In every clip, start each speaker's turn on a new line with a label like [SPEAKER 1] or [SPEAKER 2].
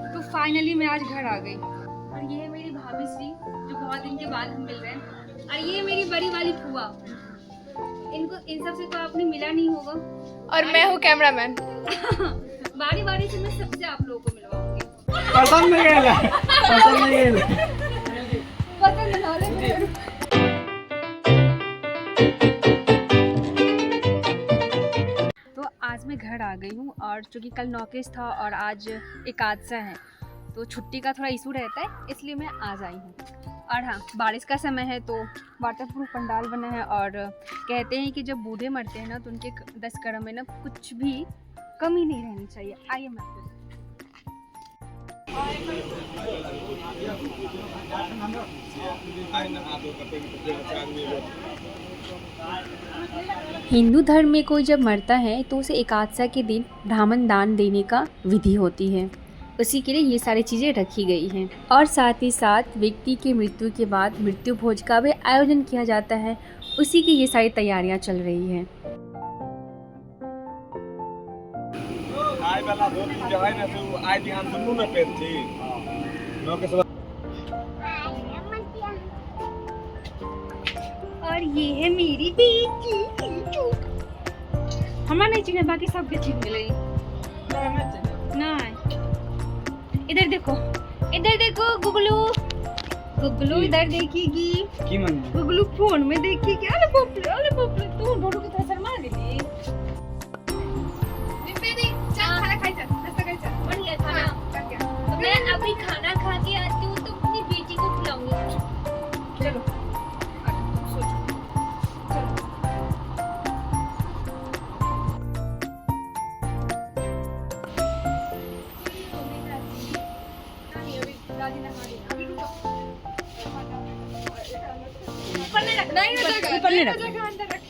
[SPEAKER 1] तो फाइनली मैं आज घर आ गई और ये है मेरी भाभी श्री जो बहुत दिन के बाद हम मिल रहे हैं, और ये मेरी बड़ी वाली फुआ। इन सब से तो आपने मिला नहीं होगा,
[SPEAKER 2] और मैं हूँ कैमरामैन।
[SPEAKER 1] बारी बारी से मैं सबसे आप लोगों को मिलवाऊंगी।
[SPEAKER 3] पसंद नहीं आया, पसंद नहीं आया।
[SPEAKER 1] पसंद ना आए। तो आज मैं घर आ गई हूँ, और चूँकि कल नौकेश था और आज एकादशा है तो छुट्टी का थोड़ा इशू रहता है, इसलिए मैं आज आई हूँ। और हाँ, बारिश का समय है तो वाटरप्रूफ पंडाल बना है, और कहते हैं कि जब बूढ़े मरते हैं ना तो उनके 10 कर्म में ना कुछ भी कमी नहीं रहनी चाहिए। आइए मैं आपको हिंदू धर्म में कोई जब मरता है तो उसे एकादशा के दिन ब्राह्मण दान देने का विधि होती है, उसी के लिए ये सारी चीज़ें रखी गई हैं। और साथ ही साथ व्यक्ति की मृत्यु के बाद मृत्यु भोज का भी आयोजन किया जाता है, उसी की ये सारी तैयारियां चल रही हैं। और ये है मेरी बेटी हमारा नहीं चिन्ह, बाकी सबके चिन्ह मिले ना। इधर देखो, इधर देखो गुगलू, गुगलू इधर देखेगी, गुगलू फोन में देखेगी। अरे बाप रे, अरे बाप रे, तू डोडू की तरह शर्मा गई। खाना खाई चल, नाश्ता कर चल, बढ़िया खाना कर गया। तो मैं अभी खाना खा के आती हूँ तो अपनी बेटी को खिलाऊंगी। चलो सोचो, चलो।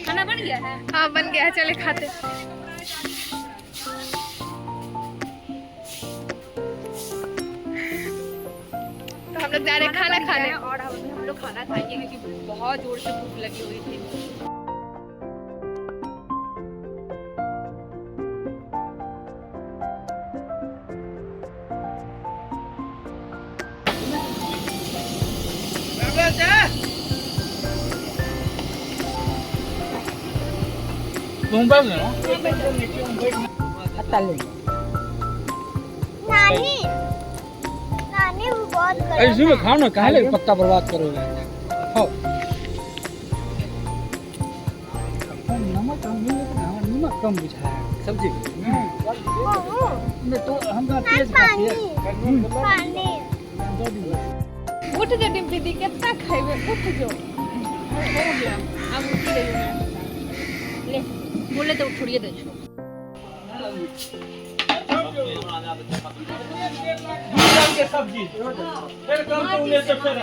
[SPEAKER 1] खाना बन गया है?
[SPEAKER 2] हाँ बन गया है, चले खाते। तो हम लोग जा रहे हैं खाना खाने,
[SPEAKER 1] और हम लोग खाना खाएंगे क्योंकि बहुत जोर से भूख लगी हुई थी।
[SPEAKER 4] नानी नानी वो बहुत
[SPEAKER 3] ऐसे में खाओ ना, काहे लगे पत्ता बर्बाद करोगे। खाओ। नमक कम बुझा है सब्जी में, तो हम तेज खाती है।
[SPEAKER 4] पानी
[SPEAKER 2] उठ जा डिम्पी दी, कितना खाइबे, उठ जो। हो गया, अब उठ गई मैं।
[SPEAKER 1] ले बोले तो उठिए दे।
[SPEAKER 3] सब्जी फिर कम तो उन्हें से फिर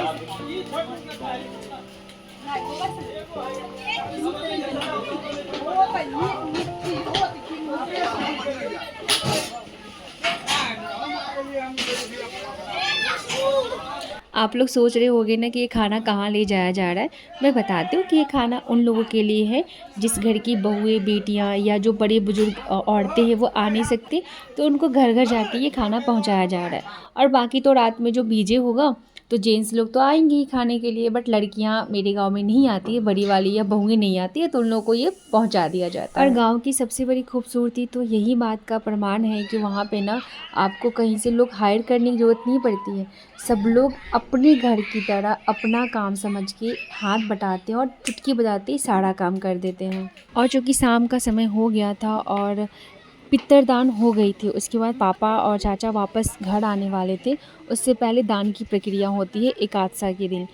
[SPEAKER 1] आप लोग सोच रहे होंगे ना कि ये खाना कहाँ ले जाया जा रहा है। मैं बताती हूँ कि ये खाना उन लोगों के लिए है जिस घर की बहुएं, बेटियाँ या जो बड़े बुजुर्ग औरतें हैं वो आ नहीं सकती, तो उनको घर घर जाके ये खाना पहुँचाया जा रहा है। और बाकी तो रात में जो बीजे होगा तो जेंट्स लोग तो आएंगे ही खाने के लिए, बट लड़कियां मेरे गांव में नहीं आती है, बड़ी वाली या बहुएं नहीं आती है, तो उन लोगों को ये पहुंचा दिया जाता है। और गांव की सबसे बड़ी खूबसूरती तो यही बात का प्रमाण है कि वहाँ पे ना आपको कहीं से लोग हायर करने की ज़रूरत नहीं पड़ती है। सब लोग अपने घर की तरह अपना काम समझ के हाथ बटाते हैं और चुटकी बजाते ही सारा काम कर देते हैं। और चूँकि शाम का समय हो गया था और पितरदान हो गई थी, उसके बाद पापा और चाचा वापस घर आने वाले थे। उससे पहले दान की प्रक्रिया होती है एकादशा के दिन।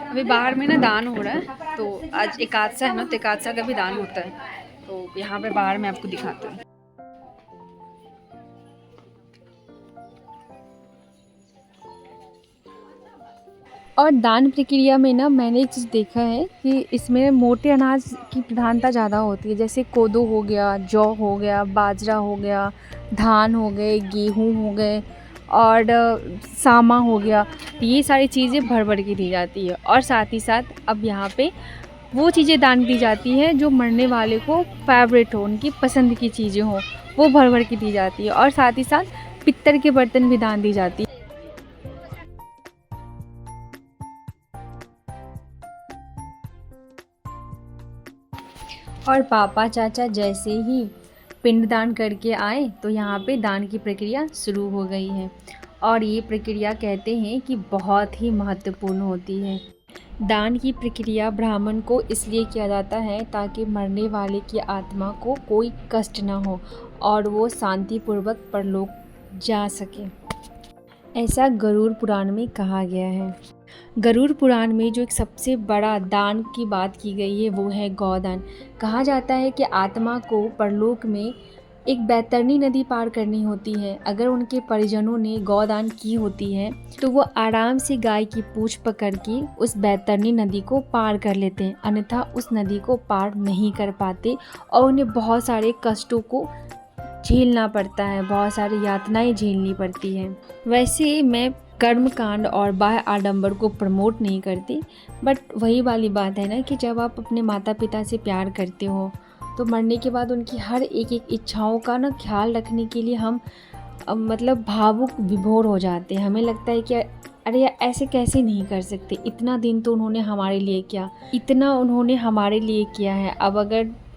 [SPEAKER 1] अभी बाहर में ना दान हो रहा है, तो आज एकादशा है ना, तो एकादशा का भी दान होता है। तो यहाँ पे बाहर मैं आपको दिखाती हूँ। और दान प्रक्रिया में ना मैंने एक चीज़ देखा है कि इसमें मोटे अनाज की प्रधानता ज़्यादा होती है, जैसे कोदो हो गया, जौ हो गया, बाजरा हो गया, धान हो गए, गेहूँ हो गए और सामा हो गया। तो ये सारी चीज़ें भर भर के दी जाती है। और साथ ही साथ अब यहाँ पे वो चीज़ें दान दी जाती हैं जो मरने वाले को फेवरेट हो, उनकी पसंद की चीज़ें हों, वो भर भर के दी जाती है। और साथ ही साथ पित्तर के बर्तन भी दान दी जाती है। और पापा चाचा जैसे ही पिंडदान करके आए तो यहाँ पे दान की प्रक्रिया शुरू हो गई है। और ये प्रक्रिया कहते हैं कि बहुत ही महत्वपूर्ण होती है। दान की प्रक्रिया ब्राह्मण को इसलिए किया जाता है ताकि मरने वाले की आत्मा को कोई कष्ट ना हो और वो शांतिपूर्वक परलोक जा सके, ऐसा गरुड़ पुराण में कहा गया है। गरुड़ पुराण में जो एक सबसे बड़ा दान की बात की गई है वो है गौदान। कहा जाता है कि आत्मा को परलोक में एक बैतरणी नदी पार करनी होती है। अगर उनके परिजनों ने गौदान की होती है तो वो आराम से गाय की पूंछ पकड़ के उस बैतरणी नदी को पार कर लेते हैं, अन्यथा उस नदी को पार नहीं कर पाते और उन्हें बहुत सारे कष्टों को झेलना पड़ता है, बहुत सारी यातनाएं झेलनी पड़ती हैं। वैसे मैं कर्म कांड और बाह्य आडंबर को प्रमोट नहीं करती, बट वही वाली बात है ना कि जब आप अपने माता पिता से प्यार करते हो तो मरने के बाद उनकी हर एक एक इच्छाओं का ना ख्याल रखने के लिए हम मतलब भावुक विभोर हो जाते हैं। हमें लगता है कि अरे यार ऐसे कैसे नहीं कर सकते, इतना दिन तो उन्होंने हमारे लिए किया, इतना उन्होंने हमारे लिए किया है, अब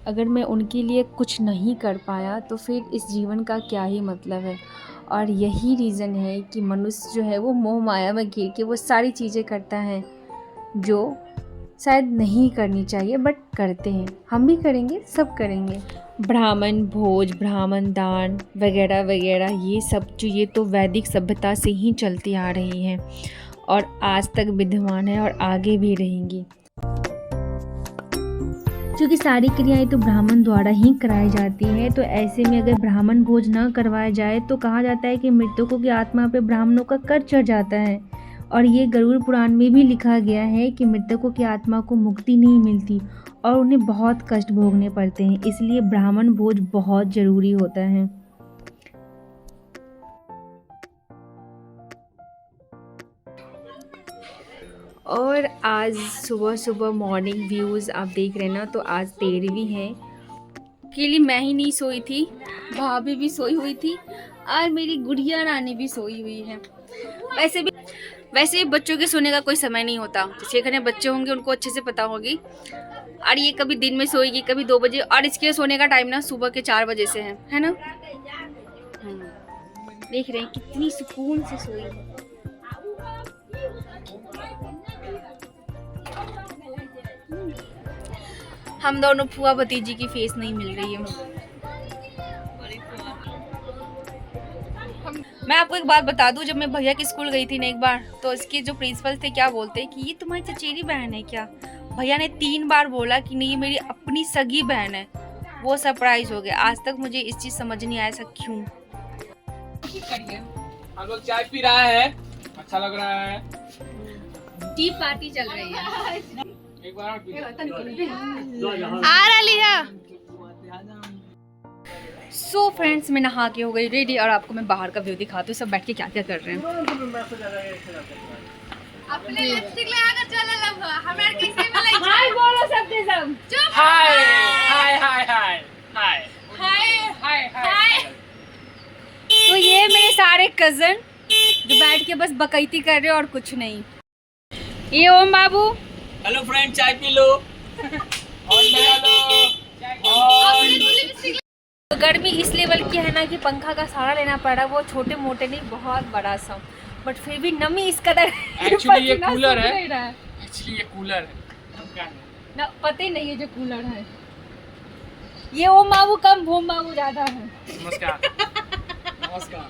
[SPEAKER 1] अगर मैं उनके लिए कुछ नहीं कर पाया तो फिर इस जीवन का क्या ही मतलब है। और यही रीज़न है कि मनुष्य जो है वो मोह माया में घिर के वो सारी चीज़ें करता है जो शायद नहीं करनी चाहिए बट करते हैं। हम भी करेंगे, सब करेंगे। ब्राह्मण भोज, ब्राह्मण दान वगैरह वगैरह ये सब चीज़ें तो वैदिक सभ्यता से ही चलती आ रही हैं और आज तक विद्यमान है और आगे भी रहेंगी। क्योंकि सारी क्रियाएं तो ब्राह्मण द्वारा ही कराई जाती है, तो ऐसे में अगर ब्राह्मण भोज न करवाया जाए तो कहा जाता है कि मृतकों की आत्मा पे ब्राह्मणों का कर चढ़ जाता है। और ये गरुड़ पुराण में भी लिखा गया है कि मृतकों की आत्मा को मुक्ति नहीं मिलती और उन्हें बहुत कष्ट भोगने पड़ते हैं, इसलिए ब्राह्मण भोज बहुत ज़रूरी होता है। और आज सुबह सुबह मॉर्निंग व्यूज़ आप देख रहे हैं ना, तो आज 13वीं है। के लिए मैं ही नहीं सोई थी, भाभी भी सोई हुई थी और मेरी गुड़िया रानी भी सोई हुई है। वैसे भी बच्चों के सोने का कोई समय नहीं होता। जैसे घने बच्चे होंगे उनको अच्छे से पता होगी। और ये कभी दिन में सोएगी, कभी 2 बजे, और इसके सोने का टाइम ना सुबह के 4 बजे से है ना। देख रहे हैं कितनी सुकून से सोई है। हम दोनों फुआ भतीजी की फेस नहीं मिल रही है। मैं आपको एक बात बता दूं, जब मैं भैया के स्कूल गई थी ना एक बार, तो इसके जो प्रिंसिपल थे क्या बोलते कि ये तुम्हारी चचेरी बहन है क्या। भैया ने 3 बार बोला कि नहीं ये मेरी अपनी सगी बहन है। वो सरप्राइज हो गया। आज तक मुझे इस चीज समझ नहीं आया ऐसा क्यों।
[SPEAKER 3] हम लोग चाय पी रहा है, अच्छा लग रहा है।
[SPEAKER 1] टी पार्टी चल रही है।
[SPEAKER 3] एक बार
[SPEAKER 1] आ रही है। सो फ्रेंड्स, मैं नहा के हो गई रेडी और आपको मैं बाहर का व्यू दिखाती हूँ। सब बैठ के क्या क्या कर रहे हैं।
[SPEAKER 2] अपने लिपस्टिक लगा चला लब हमरा किसे में लग
[SPEAKER 1] हाय बोलो सबके सब।
[SPEAKER 2] चुप।
[SPEAKER 3] हाय हाय हाय हाय हाय
[SPEAKER 2] हाय
[SPEAKER 3] हाय हाय।
[SPEAKER 1] तो ये मेरे सारे कजन जो बैठ के बस बकैती कर रहे हैं और कुछ नहीं। ये ओम बाबू,
[SPEAKER 3] हेलो फ्रेंड, चाय पी लो और लगा लो। और
[SPEAKER 1] तो गर्मी इस लेवल की है ना कि पंखा का सहारा लेना पड़ रहा है। वो छोटे मोटे नहीं, बहुत बड़ा सा, बट फिर भी नमी इस कदर।
[SPEAKER 3] एक्चुअली ये कूलर है। एक्चुअली ये कूलर है
[SPEAKER 1] ना, पता ही नहीं है जो कूलर है। ये ओम बाबू कम, भूम बाबू ज्यादा है।
[SPEAKER 3] नमस्कार। नमस्कार।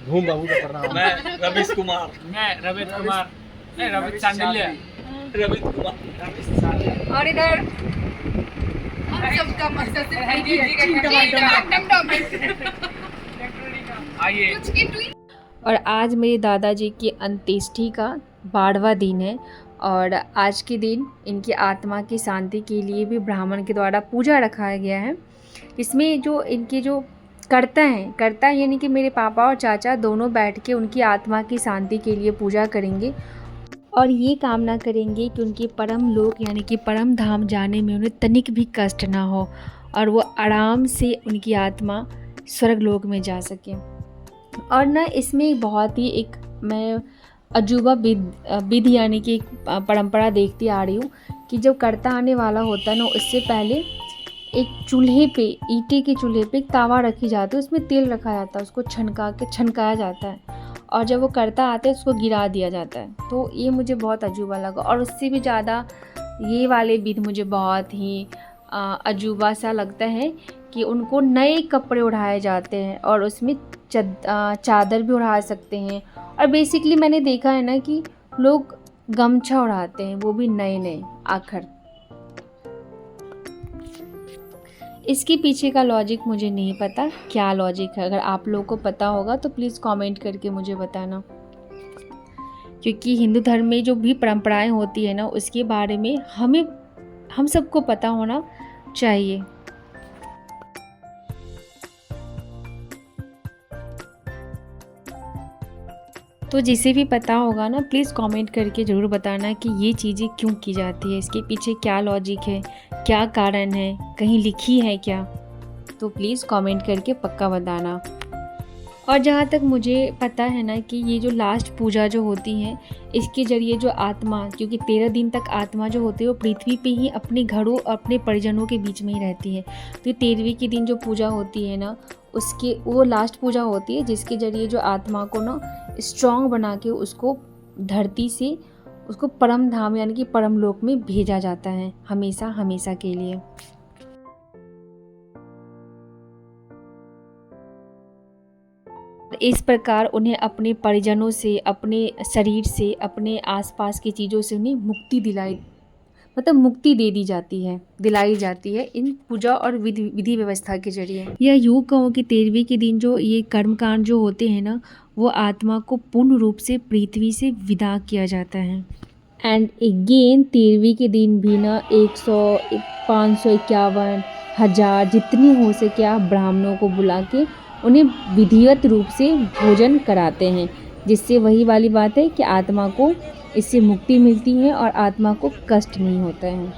[SPEAKER 5] भूम बाबू का करना
[SPEAKER 3] मैं रविश कुमार। मैं रविश कुमार नहीं, रविश चांडिल्य। रविश कुमार।
[SPEAKER 1] और इधर
[SPEAKER 2] सबका मकसद से
[SPEAKER 3] आइए।
[SPEAKER 1] और आज मेरे दादाजी की अंत्येष्टि का 12वां दिन है और आज के दिन इनकी आत्मा की शांति के लिए भी ब्राह्मण के द्वारा पूजा रखाया गया है। इसमें जो इनके जो कर्ता यानी कि मेरे पापा और चाचा दोनों बैठ के उनकी आत्मा की शांति के लिए पूजा करेंगे। और ये कामना करेंगे कि उनके परम लोक यानी कि परम धाम जाने में उन्हें तनिक भी कष्ट ना हो और वो आराम से उनकी आत्मा स्वर्ग लोक में जा सके। और ना इसमें बहुत ही एक मैं अजूबा विधि यानी कि एक परंपरा देखती आ रही हूँ कि जब कर्ता आने वाला होता है ना, उससे पहले एक चूल्हे पे, ईंटे के चूल्हे पे एक तावा रखी जाती है, उसमें तेल रखा जाता है, उसको छनकाया जाता है और जब वो कर्ता आते हैं उसको गिरा दिया जाता है। तो ये मुझे बहुत अजूबा लगा। और उससे भी ज़्यादा ये वाले विधि मुझे बहुत ही अजूबा सा लगता है कि उनको नए कपड़े ओढ़ाए जाते हैं और उसमें चादर भी ओढ़ा सकते हैं। और बेसिकली मैंने देखा है ना कि लोग गमछा ओढ़ाते हैं, वो भी नए नए आखिर। इसके पीछे का लॉजिक मुझे नहीं पता क्या लॉजिक है, अगर आप लोगों को पता होगा तो प्लीज़ कमेंट करके मुझे बताना, क्योंकि हिंदू धर्म में जो भी परंपराएं होती है ना उसके बारे में हम सबको पता होना चाहिए। तो जिसे भी पता होगा ना प्लीज़ कमेंट करके ज़रूर बताना कि ये चीज़ें क्यों की जाती है, इसके पीछे क्या लॉजिक है, क्या कारण है, कहीं लिखी है क्या, तो प्लीज़ कमेंट करके पक्का बताना। और जहाँ तक मुझे पता है ना कि ये जो लास्ट पूजा जो होती है इसके ज़रिए जो आत्मा, क्योंकि 13 दिन तक आत्मा जो होती है वो पृथ्वी पे ही अपने घरों अपने परिजनों के बीच में ही रहती है। तो 13वें के दिन जो पूजा होती है ना उसके वो लास्ट पूजा होती है, जिसके ज़रिए जो आत्मा को ना स्ट्रॉन्ग बना के उसको धरती से उसको परम धाम यानी कि परम लोक में भेजा जाता है हमेशा हमेशा के लिए। इस प्रकार उन्हें अपने परिजनों से, अपने शरीर से, अपने आसपास की चीज़ों से उन्हें मुक्ति मुक्ति दिलाई जाती है इन पूजा और विधि व्यवस्था के जरिए। यह यूँ कहूँ कि 13वें के दिन जो ये कर्मकांड जो होते हैं ना वो आत्मा को पूर्ण रूप से पृथ्वी से विदा किया जाता है। एंड अगेन 13वें के दिन भी ना 100, 551, 1000 जितनी हो सके आप ब्राह्मणों को बुला के उन्हें विधिवत रूप से भोजन कराते हैं, जिससे वही वाली बात है कि आत्मा को इससे मुक्ति मिलती है और आत्मा को कष्ट नहीं होता है।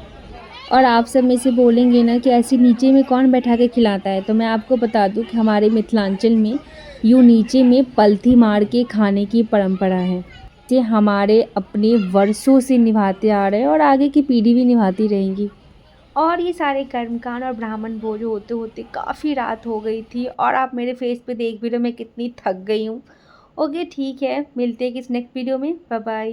[SPEAKER 1] और आप सब में से बोलेंगे ना कि ऐसे नीचे में कौन बैठा के खिलाता है, तो मैं आपको बता दूं कि हमारे मिथिलांचल में यूँ नीचे में पलथी मार के खाने की परंपरा है, जे हमारे अपने वर्षों से निभाते आ रहे हैं और आगे की पीढ़ी भी निभाती रहेंगी। और ये सारे कर्मकांड और ब्राह्मण भोज होते होते काफ़ी रात हो गई थी और आप मेरे फेस पे देख भी रहे हो मैं कितनी थक गई हूँ। ओके ठीक है, मिलते हैं किस नेक्स्ट वीडियो में, बाय बाय।